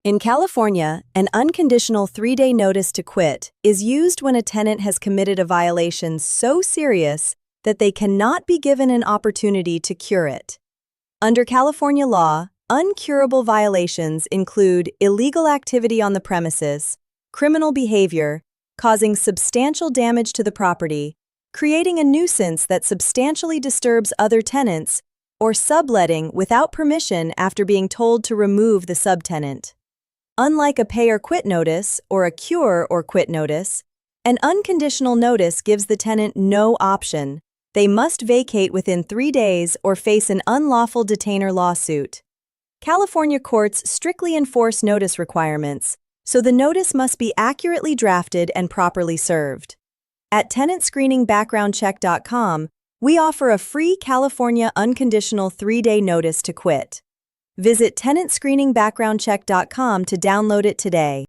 In California, an unconditional 3-day notice to quit is used when a tenant has committed a violation so serious that they cannot be given an opportunity to cure it. Under California law, uncurable violations include illegal activity on the premises, criminal behavior, causing substantial damage to the property, creating a nuisance that substantially disturbs other tenants, or subletting without permission after being told to remove the subtenant. Unlike a pay or quit notice or a cure or quit notice, an unconditional notice gives the tenant no option. They must vacate within 3 days or face an unlawful detainer lawsuit. California courts strictly enforce notice requirements, so the notice must be accurately drafted and properly served. At TenantScreeningBackgroundCheck.com, we offer a free California unconditional 3-day notice to quit. Visit TenantScreeningBackgroundCheck.com to download it today.